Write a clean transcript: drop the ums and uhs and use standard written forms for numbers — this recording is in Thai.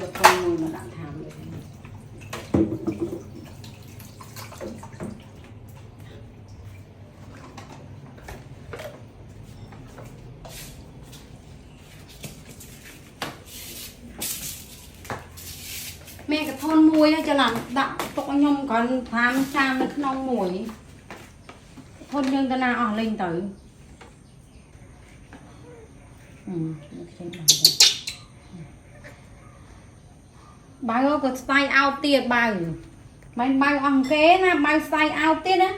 กับคนมือมาหลังทำเลยแม่กับทนมวยจะหลังดักตกยมก่อนทำชามในขนมมวยทนยังตะนาอ๋อเล่นตื่นbao có style out tiền bao bao bao ăn kế na bao style out tiền á